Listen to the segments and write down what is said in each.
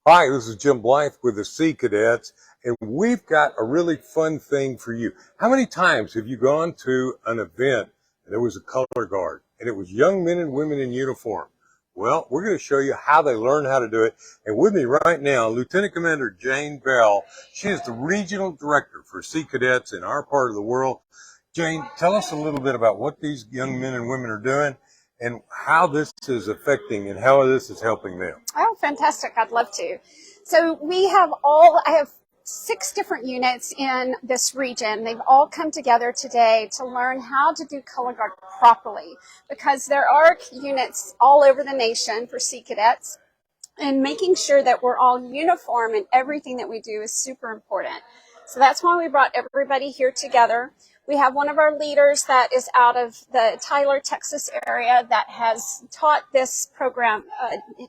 Hi, this is Jim Blythe with the Sea Cadets, and we've got a really fun thing for you. How many times have you gone to an event and there was a color guard and it was young men and women in uniform? Well, we're going to show you how they learn how to do it. And with me right now, Lieutenant Commander Jane Bell. She is the Regional Director for Sea Cadets in our part of the world. Jane, tell us a little bit about what these young men and women are doing and how this is affecting and how this is helping them. Oh, fantastic. I'd love to. So I have 6 different units in this region. They've all come together today to learn how to do color guard properly, because there are units all over the nation for Sea Cadets, and making sure that we're all uniform in everything that we do is super important. So that's why we brought everybody here together. We have one of our leaders that is out of the Tyler, Texas area that has taught this program,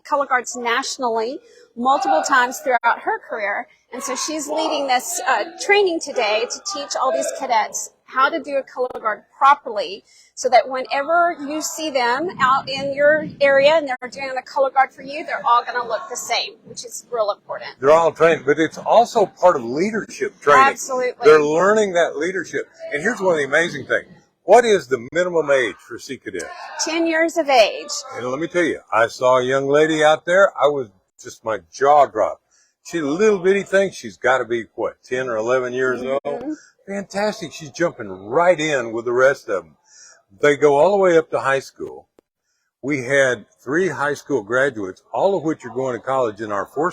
Color Guards, nationally multiple times throughout her career. And so she's leading this training today to teach all these cadets how to do a color guard properly, so that whenever you see them out in your area and they're doing a color guard for you, they're all going to look the same, which is real important. They're all trained, but it's also part of leadership training. Absolutely. They're learning that leadership. And here's one of the amazing things. What is the minimum age for Sea Cadets? 10 years of age. And let me tell you, I saw a young lady out there. My jaw dropped. She's a little bitty thing. She's got to be, 10 or 11 years old? Fantastic. She's jumping right in with the rest of them. They go all the way up to high school. We had 3 high school graduates, all of which are going to college in our 4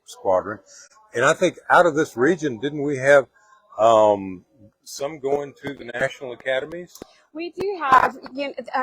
squadron. And I think out of this region, didn't we have some going to the national academies? We do have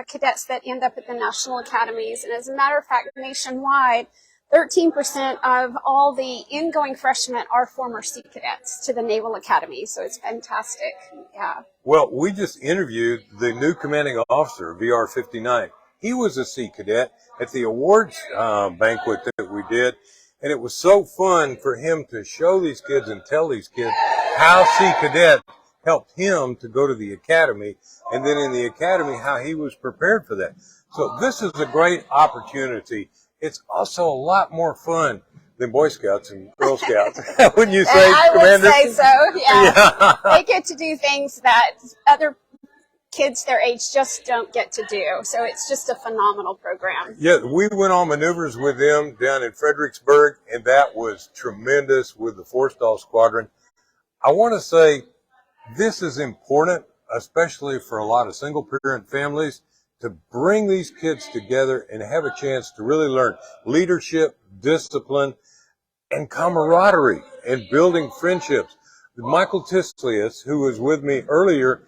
cadets that end up at the national academies. And as a matter of fact, nationwide, 13% of all the incoming freshmen are former Sea Cadets to the Naval Academy. So it's fantastic. Yeah. Well, we just interviewed the new commanding officer, VR 59. He was a Sea Cadet at the awards banquet that we did. And it was so fun for him to show these kids and tell these kids how Sea Cadet helped him to go to the academy. And then in the academy, how he was prepared for that. So this is a great opportunity. It's also a lot more fun than Boy Scouts and Girl Scouts. Wouldn't you say, Commander? I would say so, yeah. They get to do things that other kids their age just don't get to do. So it's just a phenomenal program. Yeah, we went on maneuvers with them down in Fredericksburg, and that was tremendous with the Forstall Squadron. I want to say this is important, especially for a lot of single-parent families, to bring these kids together and have a chance to really learn leadership, discipline, and camaraderie, and building friendships. Michael Tislius, who was with me earlier,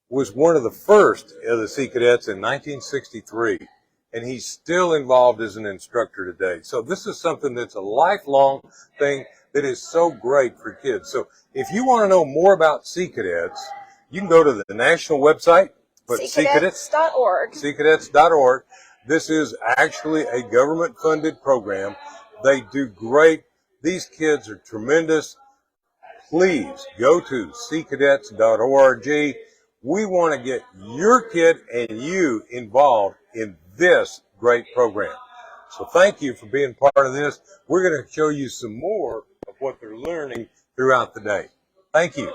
was one of the first of the Sea Cadets in 1963, and he's still involved as an instructor today. So this is something that's a lifelong thing that is so great for kids. So if you want to know more about Sea Cadets, you can go to the national website, SeaCadets.org. SeaCadets.org. This is actually a government-funded program. They do great. These kids are tremendous. Please go to SeaCadets.org. We want to get your kid and you involved in this great program. So thank you for being part of this. We're going to show you some more of what they're learning throughout the day. Thank you.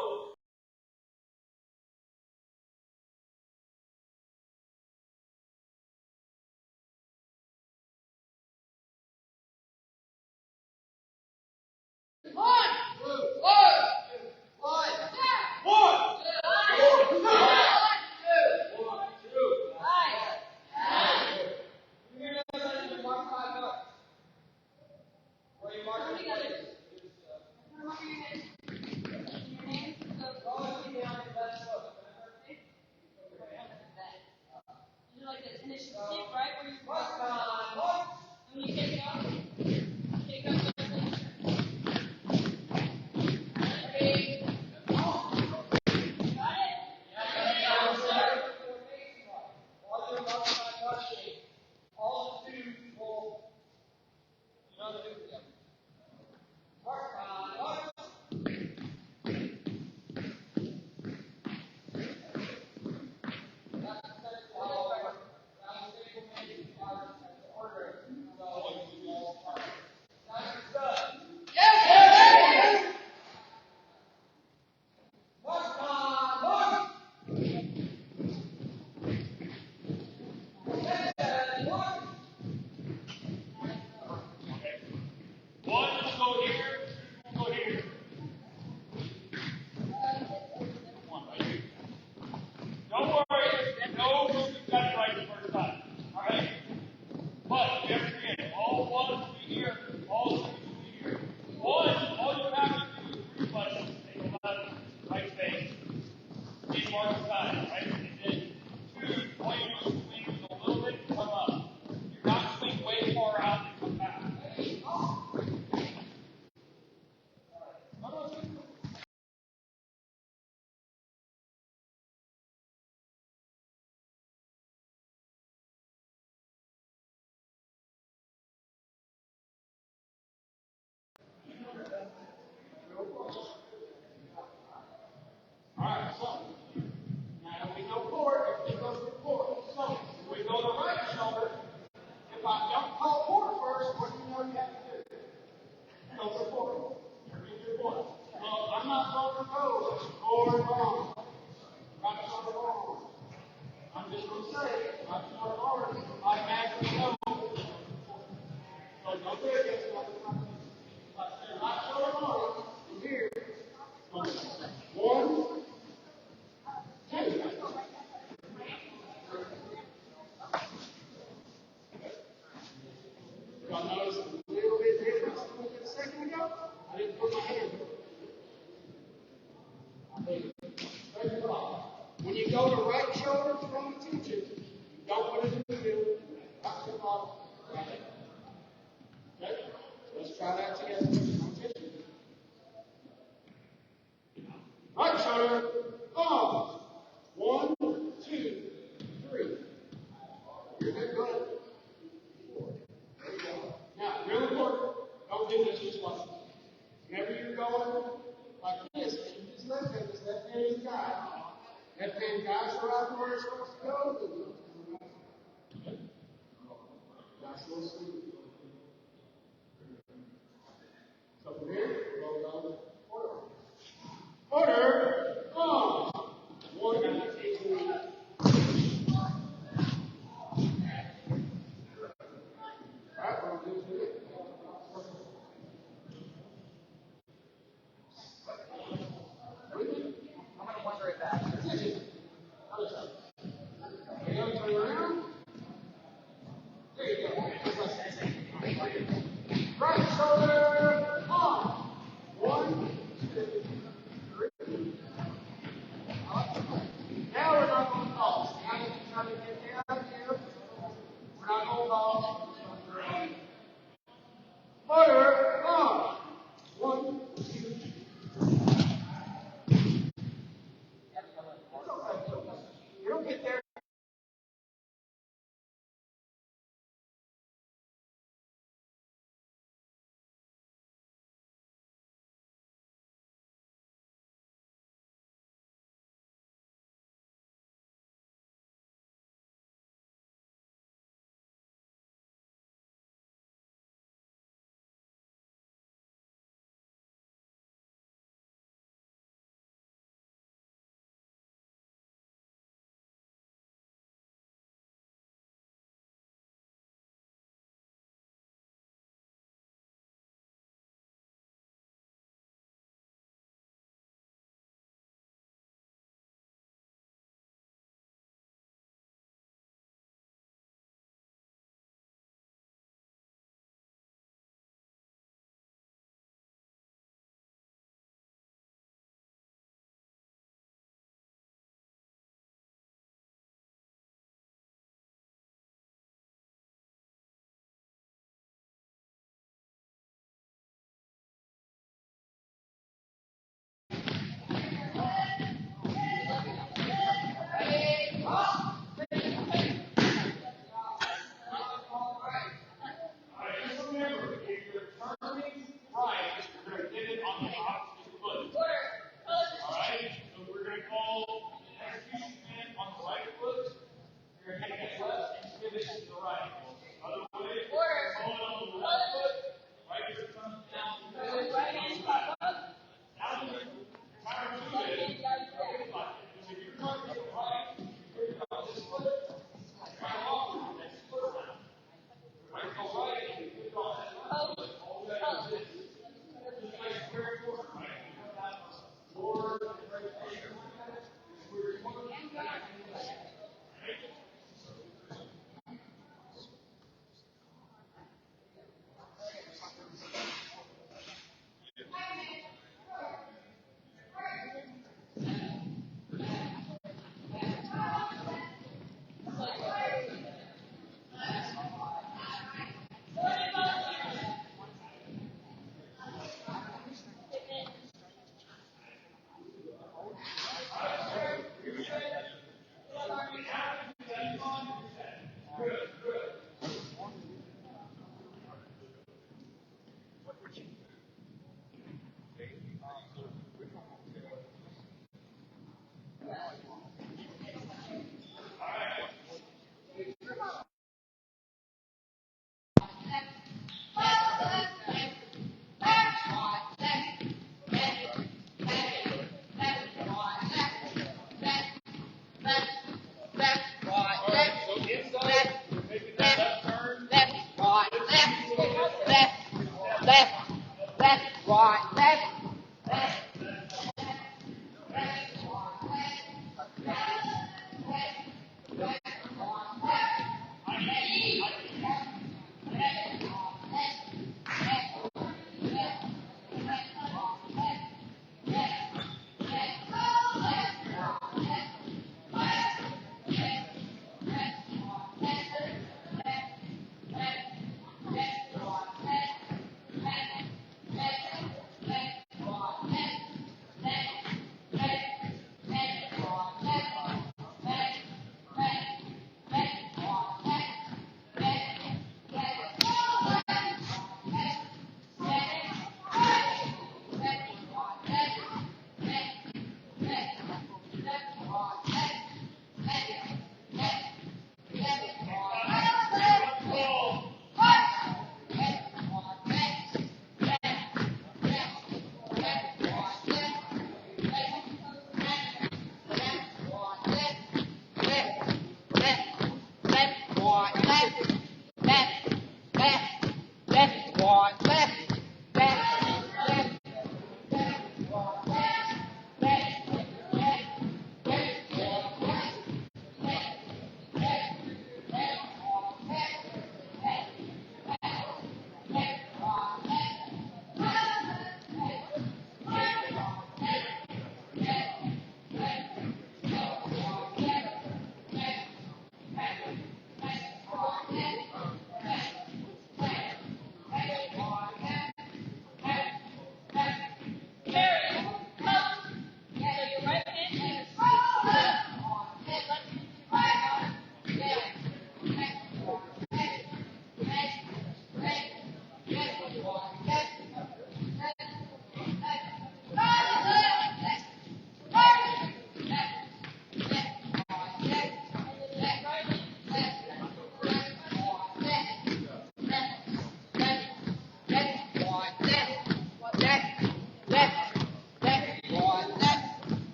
Y'all notice a little bit difference a second ago? I didn't put my hand up. When you go to right shoulder from attention, you don't put it in the middle. That's the problem. Right. Okay? Let's try that together. Attention. Right shoulder, on. 1, 2, 3. You're good, go ahead. There you go. Now, real important, don't do this just once. Whenever you're going like this, keep this left hand is guide. Left hand guides the right where it's supposed to go. Nice little sweep. So from here, we'll go order. Order, on. 1, 2, 3. Alright, we're going to do it. I'm going to wonder if that. Other side. You're going to turn around. There you go. Right shoulder, on. 1, 2, 3. Now we're not going to toss. Now you can try to get down here. We're not going to toss. Order, on. 1, 2, 3. You don't get there. Right, left.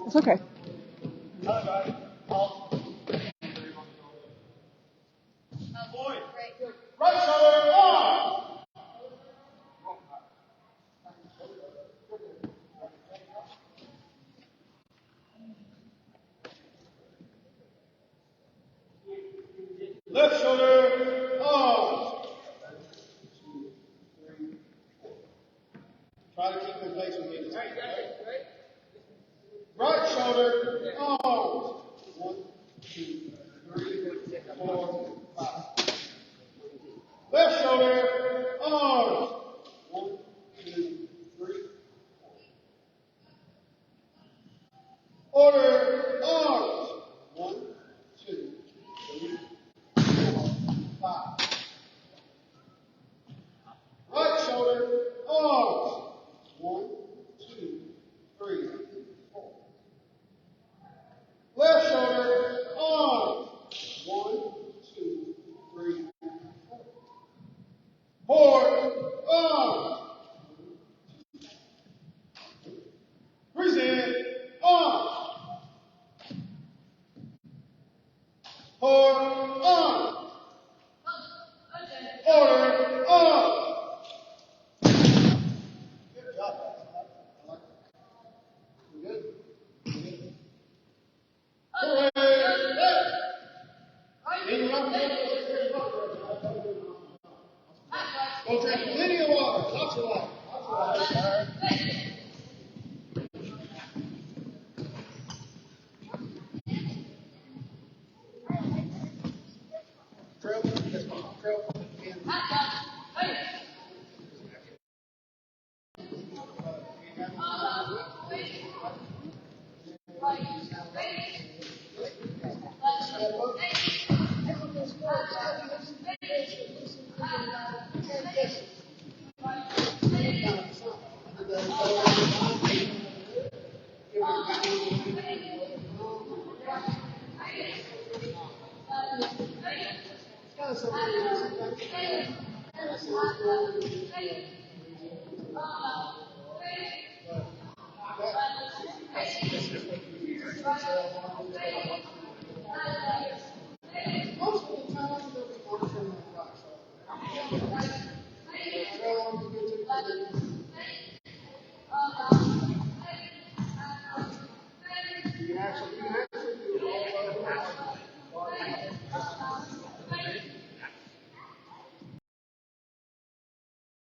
It's okay. Right shoulder on. Left shoulder on. Try to keep in place with me. Right shoulder on. 1, 2, 3, 4, 5. Left shoulder on. 1, 2, 3. Order arms. 1, 2, 3, 4, 5. Right shoulder arms. plenty of water. Lots of water. Lots of water. Trail. Trail. Most of the time, they'll be monitoring the rocks.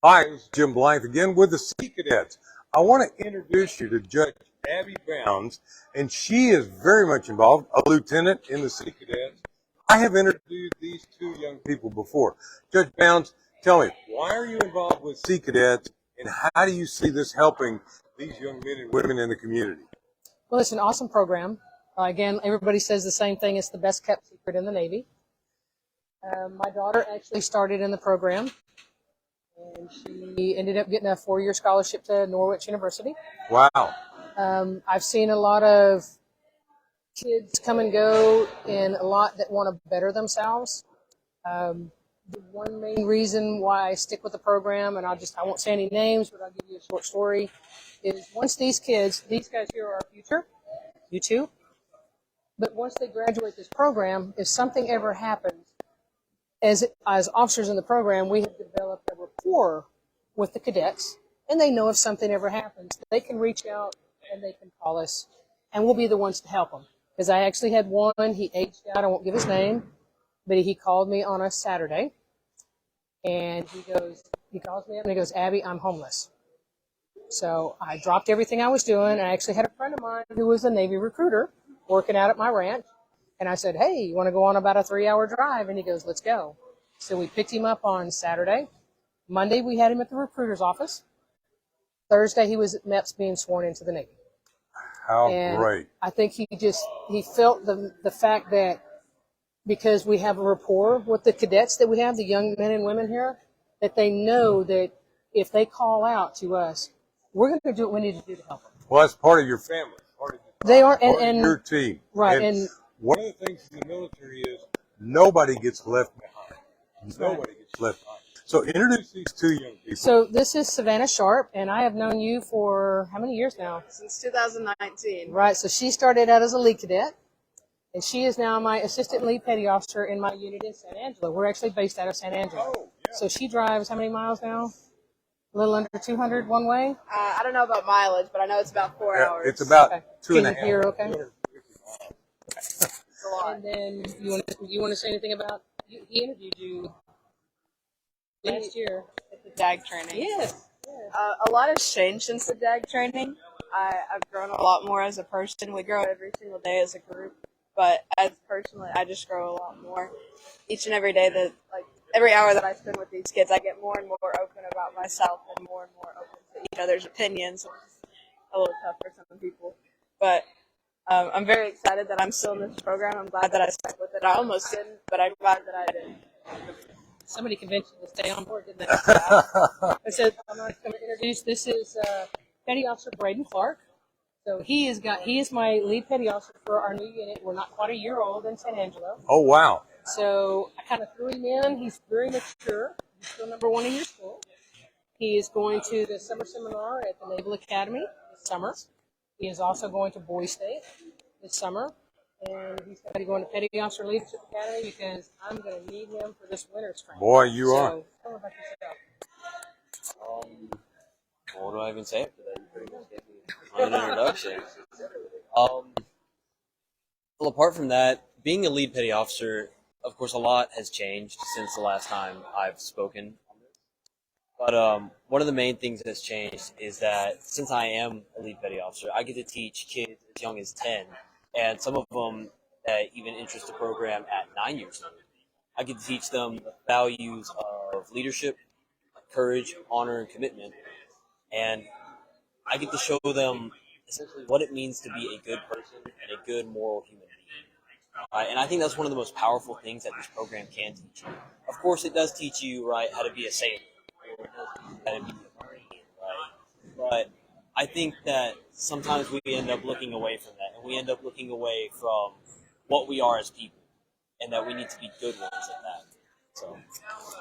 Hi, it's Jim Blythe again with the Sea Cadets. I want to introduce you to Judge Abby Bounds, and she is very much involved, a lieutenant in the Sea Cadets. I have interviewed these two young people before. Judge Bounds, tell me, why are you involved with Sea Cadets, and how do you see this helping these young men and women in the community? Well, it's an awesome program. Again, everybody says the same thing. It's the best kept secret in the Navy. My daughter actually started in the program, and she ended up getting a 4-year scholarship to Norwich University. Wow. I've seen a lot of kids come and go, and a lot that want to better themselves. The one main reason why I stick with the program, and I won't say any names, but I'll give you a short story, is once these guys here are our future, you too, but once they graduate this program, if something ever happens, as officers in the program, we have developed a rapport with the cadets, and they know if something ever happens, they can reach out and they can call us, and we'll be the ones to help them. Because I actually had one, he aged out, I won't give his name, but he called me on a Saturday, and he calls me up and he goes, Abby, I'm homeless. So I dropped everything I was doing. I actually had a friend of mine who was a Navy recruiter working out at my ranch. And I said, hey, you want to go on about a 3-hour drive? And he goes, let's go. So we picked him up on Saturday. Monday, we had him at the recruiter's office. Thursday, he was at MEPS being sworn into the Navy. How And great. I think he felt the fact that because we have a rapport with the cadets that we have, the young men and women here, that they know that if they call out to us, we're going to do what we need to do to help them. Well, that's part of your family, part of your, They are, part of your team. right. And one of the things in the military is nobody gets left behind. Nobody gets left behind. So introduce these two young people. So this is Savannah Sharp, and I have known you for how many years now? Since 2019. Right, so she started out as a lead cadet, and she is now my assistant lead petty officer in my unit in San Angelo. We're actually based out of San Angelo. Oh, yeah. So she drives how many miles now? A little under 200 one way? I don't know about mileage, but I know it's about 4 hours. It's about Okay. 2.5. Can you hear okay? 250 miles. It's a lot. And then you want to say anything about, he interviewed you last year. At the DAG training. Yes. A lot has changed since the DAG training. I've grown a lot more as a person. We grow every single day as a group, but as personally, I just grow a lot more. Each and every day every hour that I spend with these kids, I get more and more open about myself and more open to each other's opinions, which is a little tough for some people. But I'm very excited that I'm still in this program. I'm glad that I stuck with it. I almost didn't, but I'm glad that I did. Somebody convinced you to stay on board, didn't they? I said, I'm going to introduce, this is Petty Officer Braden Clark. So he is my lead petty officer for our new unit. We're not quite a year old in San Angelo. Oh, wow. So I kind of threw him in. He's very mature. He's still number one in your school. He is going to the summer seminar at the Naval Academy this summer. He is also going to Boy State this summer. And he's going to be going to Petty Officer Leadership Academy because I'm going to need him for this winter's training. Boy, you are. Tell him about yourself. What do I even say after that? You pretty much gave me an introduction. Well, apart from that, being a lead petty officer, of course, a lot has changed since the last time I've spoken on this. But one of the main things that's changed is that since I am a lead petty officer, I get to teach kids as young as 10, and some of them that even interest the program at 9 years old. I get to teach them the values of leadership, courage, honor, and commitment, and I get to show them essentially what it means to be a good person and a good moral human being. And I think that's one of the most powerful things that this program can teach you. Of course, it does teach you, right, how to be a sailor, how to be a marine, right? But I think that sometimes we end up looking away from that, and we end up looking away from what we are as people, and that we need to be good ones at that. So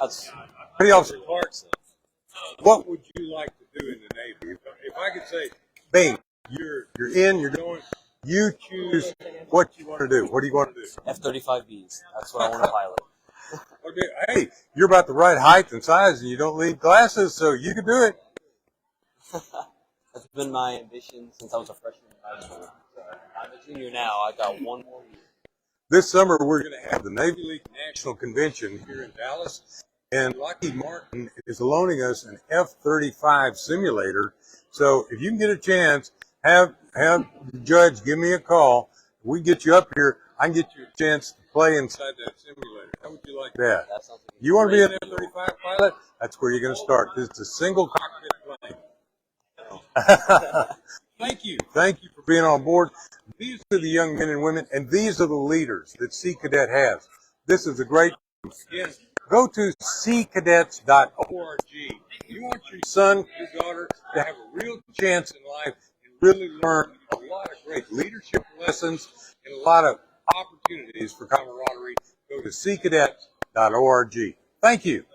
that's Petty Officer Clark, what would you like to do in the Navy? If I could say, bing, you're in, you're going, you choose what you want to do. What do you want to do? F-35Bs. That's what I want to pilot. Okay, hey, you're about the right height and size, and you don't need glasses, so you can do it. That's been my ambition since I was a freshman in high school. I'm a junior now. I got one more year. This summer, we're going to have the Navy League National Convention here in Dallas, and Lockheed Martin is loaning us an F-35 simulator. So if you can get a chance, have the judge give me a call. We get you up here. I can get you a chance to play inside that simulator. How would you like that? That sounds like You want to be an F-35 pilot? That's where you're going to start. It's a single cockpit plane. Thank you. Thank you for being on board. These are the young men and women, and these are the leaders that Sea Cadet has. This is a great. Again, go to seacadets.org. You want your son, your daughter to have a real chance in life and really learn a lot of great leadership lessons and a lot of opportunities for camaraderie. Go to seacadets.org. Thank you.